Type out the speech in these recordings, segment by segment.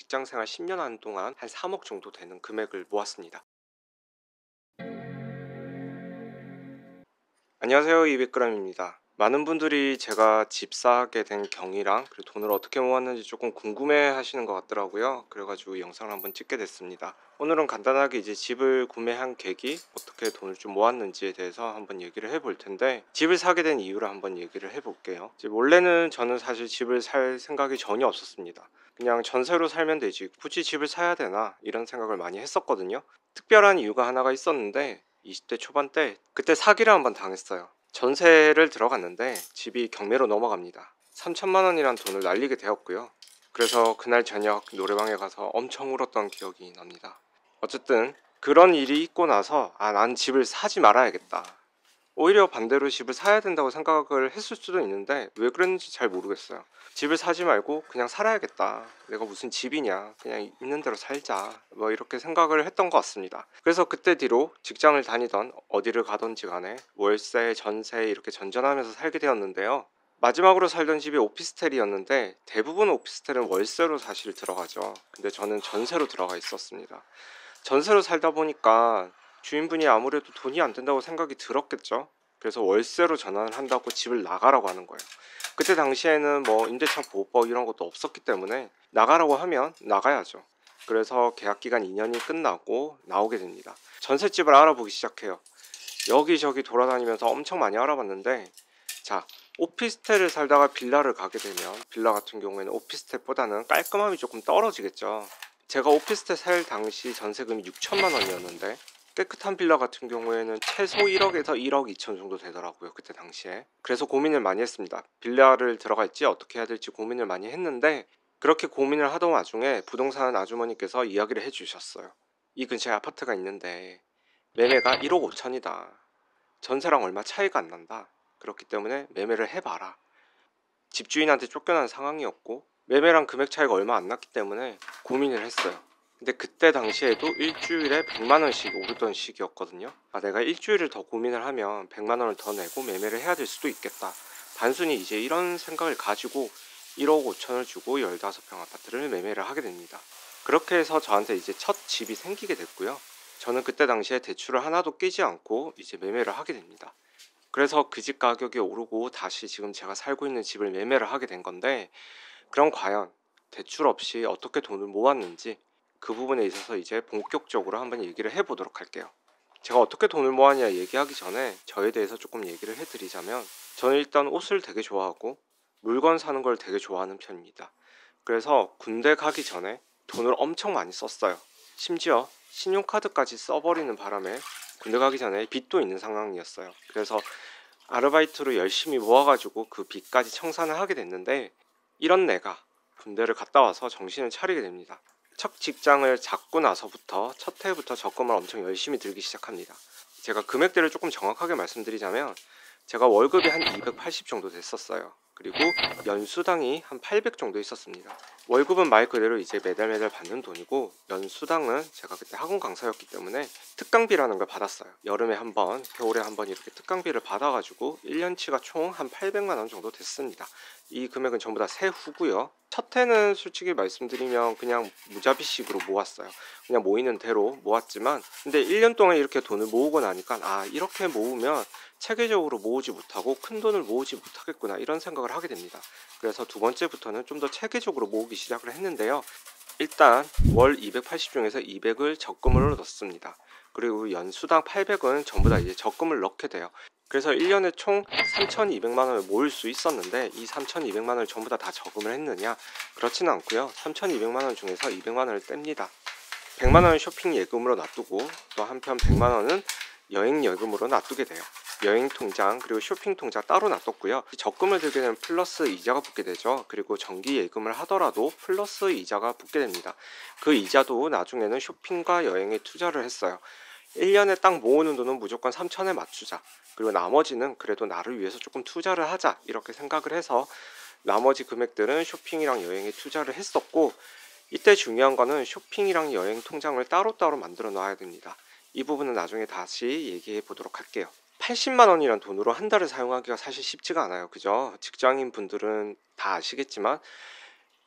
직장생활 10년 하는 동안 한 3억 정도 되는 금액을 모았습니다. 안녕하세요, 200g입니다. 많은 분들이 제가 집 사게 된 경위랑 그리고 돈을 어떻게 모았는지 조금 궁금해 하시는 것 같더라고요. 그래가지고 영상을 한번 찍게 됐습니다. 오늘은 간단하게 이제 집을 구매한 계기, 어떻게 돈을 좀 모았는지에 대해서 한번 얘기를 해볼 텐데, 집을 사게 된 이유를 한번 얘기를 해볼게요. 이제 원래는 저는 사실 집을 살 생각이 전혀 없었습니다. 그냥 전세로 살면 되지 굳이 집을 사야 되나 이런 생각을 많이 했었거든요. 특별한 이유가 하나가 있었는데 20대 초반 때 그때 사기를 한번 당했어요. 전세를 들어갔는데 집이 경매로 넘어갑니다. 3천만 원이란 돈을 날리게 되었고요. 그래서 그날 저녁 노래방에 가서 엄청 울었던 기억이 납니다. 어쨌든 그런 일이 있고 나서 난 집을 사지 말아야겠다, 오히려 반대로 집을 사야 된다고 생각을 했을 수도 있는데 왜 그랬는지 잘 모르겠어요. 집을 사지 말고 그냥 살아야겠다, 내가 무슨 집이냐, 그냥 있는 대로 살자, 뭐 이렇게 생각을 했던 것 같습니다. 그래서 그때 뒤로 직장을 다니던 어디를 가든지 간에 월세, 전세 이렇게 전전하면서 살게 되었는데요. 마지막으로 살던 집이 오피스텔이었는데 대부분 오피스텔은 월세로 사실 들어가죠. 근데 저는 전세로 들어가 있었습니다. 전세로 살다 보니까 주인분이 아무래도 돈이 안 된다고 생각이 들었겠죠. 그래서 월세로 전환을 한다고 집을 나가라고 하는 거예요. 그때 당시에는 뭐 임대차 보호법 이런 것도 없었기 때문에 나가라고 하면 나가야죠. 그래서 계약 기간 2년이 끝나고 나오게 됩니다. 전셋집을 알아보기 시작해요. 여기저기 돌아다니면서 엄청 많이 알아봤는데, 자, 오피스텔을 살다가 빌라를 가게 되면 빌라 같은 경우에는 오피스텔보다는 깔끔함이 조금 떨어지겠죠. 제가 오피스텔 살 당시 전세금이 6천만 원이었는데 깨끗한 빌라 같은 경우에는 최소 1억에서 1억 2천 정도 되더라고요, 그때 당시에. 그래서 고민을 많이 했습니다. 빌라를 들어갈지 어떻게 해야 될지 고민을 많이 했는데, 그렇게 고민을 하던 와중에 부동산 아주머니께서 이야기를 해주셨어요. 이 근처에 아파트가 있는데 매매가 1억 5천이다. 전세랑 얼마 차이가 안 난다. 그렇기 때문에 매매를 해봐라. 집주인한테 쫓겨난 상황이었고 매매랑 금액 차이가 얼마 안 났기 때문에 고민을 했어요. 근데 그때 당시에도 일주일에 100만 원씩 오르던 시기였거든요. 내가 일주일을 더 고민을 하면 100만 원을 더 내고 매매를 해야 될 수도 있겠다. 단순히 이제 이런 생각을 가지고 1억 5천을 주고 15평 아파트를 매매를 하게 됩니다. 그렇게 해서 저한테 이제 첫 집이 생기게 됐고요. 저는 그때 당시에 대출을 하나도 끼지 않고 이제 매매를 하게 됩니다. 그래서 그 집 가격이 오르고 다시 지금 제가 살고 있는 집을 매매를 하게 된 건데, 그럼 과연 대출 없이 어떻게 돈을 모았는지 그 부분에 있어서 이제 본격적으로 한번 얘기를 해보도록 할게요. 제가 어떻게 돈을 모았냐 얘기하기 전에 저에 대해서 조금 얘기를 해드리자면, 저는 일단 옷을 되게 좋아하고 물건 사는 걸 되게 좋아하는 편입니다. 그래서 군대 가기 전에 돈을 엄청 많이 썼어요. 심지어 신용카드까지 써버리는 바람에 군대 가기 전에 빚도 있는 상황이었어요. 그래서 아르바이트로 열심히 모아가지고 그 빚까지 청산을 하게 됐는데, 이런 내가 군대를 갔다 와서 정신을 차리게 됩니다. 첫 직장을 잡고 나서부터 첫 해부터 적금을 엄청 열심히 들기 시작합니다. 제가 금액대를 조금 정확하게 말씀드리자면 제가 월급이 한 280 정도 됐었어요. 그리고 연수당이 한 800 정도 있었습니다. 월급은 말 그대로 이제 매달 매달 받는 돈이고, 연수당은 제가 그때 학원 강사였기 때문에 특강비라는 걸 받았어요. 여름에 한 번, 겨울에 한 번 이렇게 특강비를 받아가지고 1년치가 총 한 800만 원 정도 됐습니다. 이 금액은 전부 다 세후고요. 첫 해는 솔직히 말씀드리면 그냥 무자비식으로 모았어요. 그냥 모이는 대로 모았지만, 근데 1년 동안 이렇게 돈을 모으고 나니까 이렇게 모으면 체계적으로 모으지 못하고 큰 돈을 모으지 못하겠구나, 이런 생각을 하게 됩니다. 그래서 두 번째부터는 좀 더 체계적으로 모으기 시작을 했는데요. 일단 월 280 중에서 200을 적금으로 넣습니다. 그리고 연수당 800은 전부 다 이제 적금을 넣게 돼요. 그래서 1년에 총 3,200만 원을 모을 수 있었는데, 이 3,200만 원을 전부 다 적금을 했느냐? 그렇지는 않고요. 3,200만 원 중에서 200만 원을 뗍니다. 100만 원은 쇼핑 예금으로 놔두고 또 한편 100만 원은 여행 예금으로 놔두게 돼요. 여행 통장 그리고 쇼핑 통장 따로 놔뒀고요. 적금을 들게 되면 플러스 이자가 붙게 되죠. 그리고 정기 예금을 하더라도 플러스 이자가 붙게 됩니다. 그 이자도 나중에는 쇼핑과 여행에 투자를 했어요. 1년에 딱 모으는 돈은 무조건 3천에 맞추자. 그리고 나머지는 그래도 나를 위해서 조금 투자를 하자, 이렇게 생각을 해서 나머지 금액들은 쇼핑이랑 여행에 투자를 했었고, 이때 중요한 거는 쇼핑이랑 여행 통장을 따로따로 만들어 놔야 됩니다. 이 부분은 나중에 다시 얘기해 보도록 할게요. 80만 원이란 돈으로 한 달을 사용하기가 사실 쉽지가 않아요. 그죠? 직장인 분들은 다 아시겠지만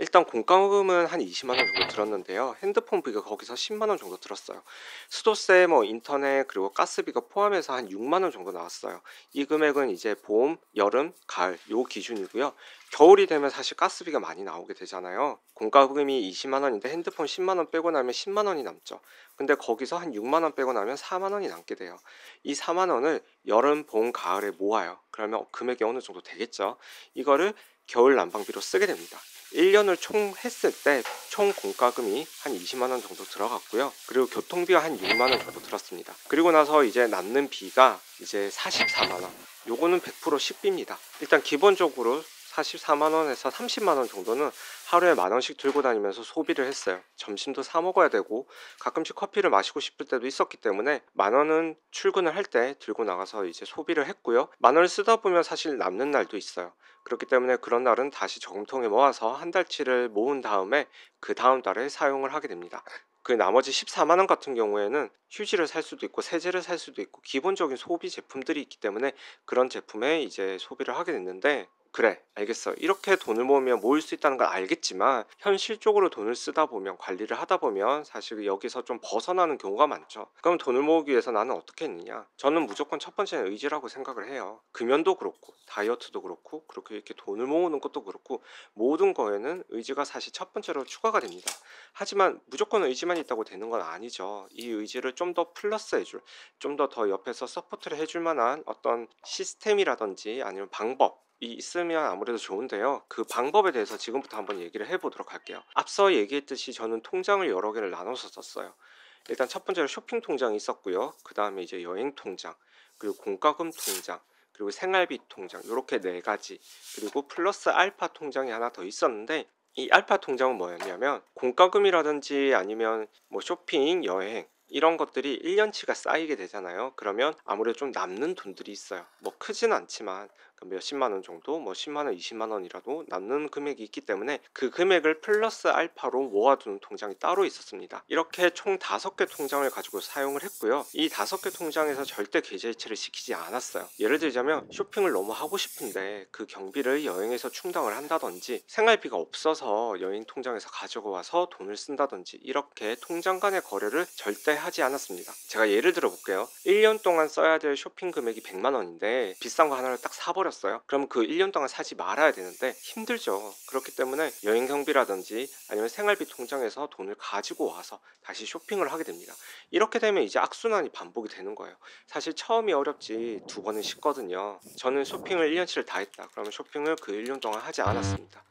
일단 공과금은 한 20만 원 정도 들었는데요. 핸드폰 비가 거기서 10만 원 정도 들었어요. 수도세, 뭐 인터넷 그리고 가스비가 포함해서 한 6만 원 정도 나왔어요. 이 금액은 이제 봄, 여름, 가을 요 기준이고요. 겨울이 되면 사실 가스비가 많이 나오게 되잖아요. 공과금이 20만 원인데 핸드폰 10만 원 빼고 나면 10만 원이 남죠. 근데 거기서 한 6만 원 빼고 나면 4만 원이 남게 돼요. 이 4만 원을 여름, 봄, 가을에 모아요. 그러면 금액이 어느 정도 되겠죠. 이거를 겨울 난방비로 쓰게 됩니다. 1년을 총 했을 때 총 공과금이 한 20만 원 정도 들어갔고요. 그리고 교통비가 한 6만 원 정도 들었습니다. 그리고 나서 이제 남는 비가 이제 44만 원. 요거는 100% 식비입니다. 일단 기본적으로 44만 원에서 30만 원 정도는 하루에 만 원씩 들고 다니면서 소비를 했어요. 점심도 사 먹어야 되고 가끔씩 커피를 마시고 싶을 때도 있었기 때문에 만 원은 출근을 할 때 들고 나가서 이제 소비를 했고요. 만 원을 쓰다 보면 사실 남는 날도 있어요. 그렇기 때문에 그런 날은 다시 저금통에 모아서 한 달치를 모은 다음에 그 다음 달에 사용을 하게 됩니다. 그 나머지 14만 원 같은 경우에는 휴지를 살 수도 있고 세제를 살 수도 있고 기본적인 소비 제품들이 있기 때문에 그런 제품에 이제 소비를 하게 됐는데, 그래 알겠어, 이렇게 돈을 모으면 모을 수 있다는 걸 알겠지만 현실적으로 돈을 쓰다 보면 관리를 하다 보면 사실 여기서 좀 벗어나는 경우가 많죠. 그럼 돈을 모으기 위해서 나는 어떻게 했느냐, 저는 무조건 첫 번째는 의지라고 생각을 해요. 금연도 그렇고 다이어트도 그렇고 그렇게 이렇게 돈을 모으는 것도 그렇고 모든 거에는 의지가 사실 첫 번째로 추가가 됩니다. 하지만 무조건 의지만 있다고 되는 건 아니죠. 이 의지를 좀 더 플러스 해줄, 좀 더 옆에서 서포트를 해줄 만한 어떤 시스템이라든지 아니면 방법 이 있으면 아무래도 좋은데요. 그 방법에 대해서 지금부터 한번 얘기를 해보도록 할게요. 앞서 얘기했듯이 저는 통장을 여러 개를 나눠서 썼어요. 일단 첫 번째로 쇼핑 통장이 있었고요. 그 다음에 이제 여행 통장, 그리고 공과금 통장, 그리고 생활비 통장, 이렇게 네 가지, 그리고 플러스 알파 통장이 하나 더 있었는데, 이 알파 통장은 뭐였냐면 공과금이라든지 아니면 뭐 쇼핑, 여행 이런 것들이 1년치가 쌓이게 되잖아요. 그러면 아무래도 좀 남는 돈들이 있어요. 뭐 크진 않지만 몇십만 원 정도, 뭐 10만 원, 20만 원이라도 남는 금액이 있기 때문에 그 금액을 플러스 알파로 모아두는 통장이 따로 있었습니다. 이렇게 총 5개 통장을 가지고 사용을 했고요. 이 5개 통장에서 절대 계좌이체를 시키지 않았어요. 예를 들자면 쇼핑을 너무 하고 싶은데 그 경비를 여행에서 충당을 한다든지, 생활비가 없어서 여행 통장에서 가지고 와서 돈을 쓴다든지, 이렇게 통장 간의 거래를 절대 하지 않았습니다. 제가 예를 들어 볼게요. 1년 동안 써야 될 쇼핑 금액이 100만 원인데 비싼 거 하나를 딱 사버렸어요. 그럼 그 1년 동안 사지 말아야 되는데 힘들죠. 그렇기 때문에 여행 경비라든지 아니면 생활비 통장에서 돈을 가지고 와서 다시 쇼핑을 하게 됩니다. 이렇게 되면 이제 악순환이 반복이 되는 거예요. 사실 처음이 어렵지 두 번은 쉽거든요. 저는 쇼핑을 1년치를 다 했다 그러면 쇼핑을 그 1년 동안 하지 않았습니다.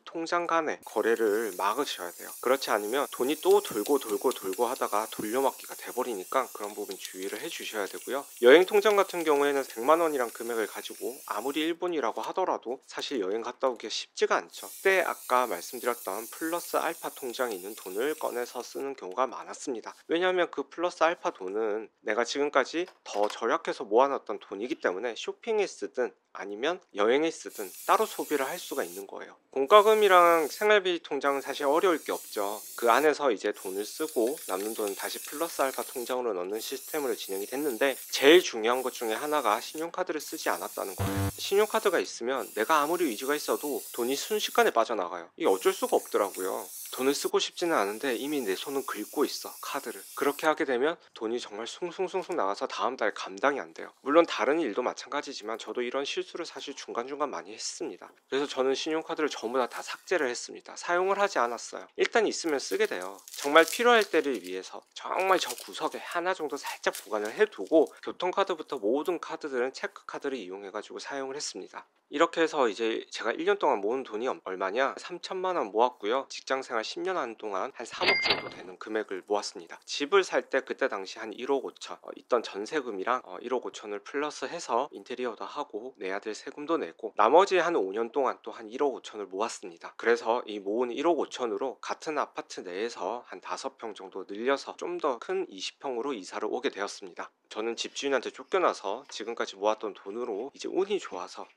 통장 간의 거래를 막으셔야 돼요. 그렇지 않으면 돈이 또 돌고 하다가 돌려막기가 돼버리니까 그런 부분 주의를 해주셔야 되고요. 여행 통장 같은 경우에는 100만 원이란 금액을 가지고 아무리 일본이라고 하더라도 사실 여행 갔다 오기가 쉽지가 않죠. 그때 아까 말씀드렸던 플러스 알파 통장에 있는 돈을 꺼내서 쓰는 경우가 많았습니다. 왜냐하면 그 플러스 알파 돈은 내가 지금까지 더 절약해서 모아놨던 돈이기 때문에 쇼핑에 쓰든 아니면 여행에 쓰든 따로 소비를 할 수가 있는 거예요. 공과금이랑 생활비 통장은 사실 어려울 게 없죠. 그 안에서 이제 돈을 쓰고 남는 돈은 다시 플러스 알파 통장으로 넣는 시스템으로 진행이 됐는데, 제일 중요한 것 중에 하나가 신용카드를 쓰지 않았다는 거예요. 신용카드가 있으면 내가 아무리 의지가 있어도 돈이 순식간에 빠져나가요. 이게 어쩔 수가 없더라고요. 돈을 쓰고 싶지는 않은데 이미 내 손은 긁고 있어, 카드를. 그렇게 하게 되면 돈이 정말 숭숭숭숭 나가서 다음 달 감당이 안 돼요. 물론 다른 일도 마찬가지지만 저도 이런 실수를 사실 중간중간 많이 했습니다. 그래서 저는 신용카드를 전부 다 삭제를 했습니다. 사용을 하지 않았어요. 일단 있으면 쓰게 돼요. 정말 필요할 때를 위해서 정말 저 구석에 하나 정도 살짝 보관을 해두고, 교통카드부터 모든 카드들은 체크카드를 이용해가지고 사용을 했습니다. 이렇게 해서 이제 제가 1년 동안 모은 돈이 얼마냐, 3천만 원 모았고요. 직장생활 10년 한 동안 한 3억 정도 되는 금액을 모았습니다. 집을 살 때 그때 당시 한 1억 5천, 있던 전세금이랑 1억 5천을 플러스 해서 인테리어도 하고 내야 될 세금도 내고, 나머지 한 5년 동안 또 한 1억 5천을 모았습니다. 그래서 이 모은 1억 5천으로 같은 아파트 내에서 한 5평 정도 늘려서 좀 더 큰 20평으로 이사를 오게 되었습니다. 저는 집주인한테 쫓겨나서 지금까지 모았던 돈으로 이제 운이 좋아서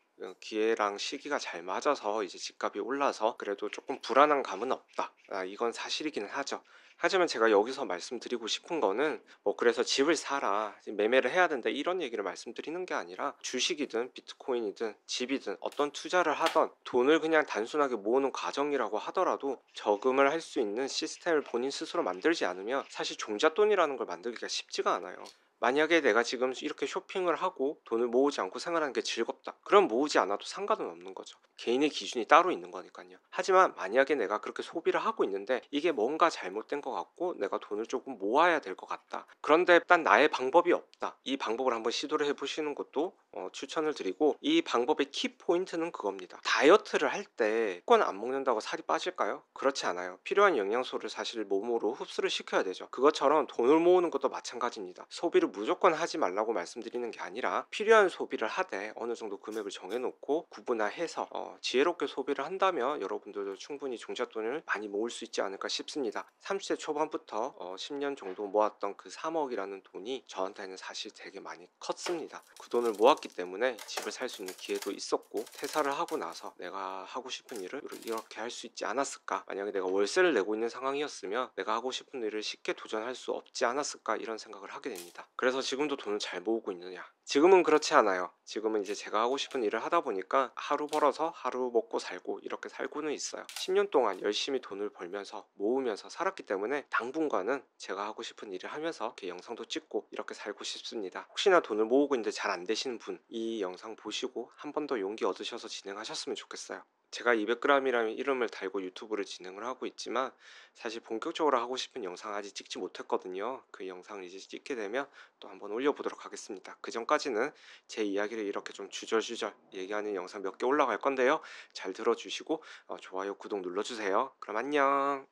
기회랑 시기가 잘 맞아서 이제 집값이 올라서 그래도 조금 불안한 감은 없다. 이건 사실이기는 하죠. 하지만 제가 여기서 말씀드리고 싶은 거는 뭐 그래서 집을 사라, 매매를 해야 된다 이런 얘기를 말씀드리는 게 아니라 주식이든 비트코인이든 집이든 어떤 투자를 하던 돈을 그냥 단순하게 모으는 과정이라고 하더라도 저금을 할 수 있는 시스템을 본인 스스로 만들지 않으면 사실 종잣돈이라는 걸 만들기가 쉽지가 않아요. 만약에 내가 지금 이렇게 쇼핑을 하고 돈을 모으지 않고 생활하는 게 즐겁다, 그럼 모으지 않아도 상관은 없는 거죠. 개인의 기준이 따로 있는 거니까요. 하지만 만약에 내가 그렇게 소비를 하고 있는데 이게 뭔가 잘못된 것 같고 내가 돈을 조금 모아야 될 것 같다, 그런데 단 나의 방법이 없다, 이 방법을 한번 시도를 해보시는 것도 추천을 드리고, 이 방법의 키포인트는 그겁니다. 다이어트를 할 때 무조건 안 먹는다고 살이 빠질까요? 그렇지 않아요. 필요한 영양소를 사실 몸으로 흡수를 시켜야 되죠. 그것처럼 돈을 모으는 것도 마찬가지입니다. 소비를 무조건 하지 말라고 말씀드리는 게 아니라 필요한 소비를 하되 어느 정도 금액을 정해놓고 구분화해서 지혜롭게 소비를 한다면 여러분들도 충분히 종잣돈을 많이 모을 수 있지 않을까 싶습니다. 30대 초반부터 10년 정도 모았던 그 3억이라는 돈이 저한테는 사실 되게 많이 컸습니다. 그 돈을 모았기 때문에 집을 살 수 있는 기회도 있었고, 퇴사를 하고 나서 내가 하고 싶은 일을 이렇게 할 수 있지 않았을까, 만약에 내가 월세를 내고 있는 상황이었으면 내가 하고 싶은 일을 쉽게 도전할 수 없지 않았을까, 이런 생각을 하게 됩니다. 그래서 지금도 돈을 잘 모으고 있느냐? 지금은 그렇지 않아요. 지금은 이제 제가 하고 싶은 일을 하다 보니까 하루 벌어서 하루 먹고 살고 이렇게 살고는 있어요. 10년 동안 열심히 돈을 벌면서 모으면서 살았기 때문에 당분간은 제가 하고 싶은 일을 하면서 이렇게 영상도 찍고 이렇게 살고 싶습니다. 혹시나 돈을 모으고 있는데 잘 안 되시는 분, 이 영상 보시고 한 번 더 용기 얻으셔서 진행하셨으면 좋겠어요. 제가 200g이라는 이름을 달고 유튜브를 진행을 하고 있지만 사실 본격적으로 하고 싶은 영상 아직 찍지 못했거든요. 그 영상을 이제 찍게 되면 또 한번 올려보도록 하겠습니다. 그 전까지는 제 이야기를 이렇게 좀 주절주절 얘기하는 영상 몇 개 올라갈 건데요. 잘 들어주시고 좋아요, 구독 눌러주세요. 그럼 안녕.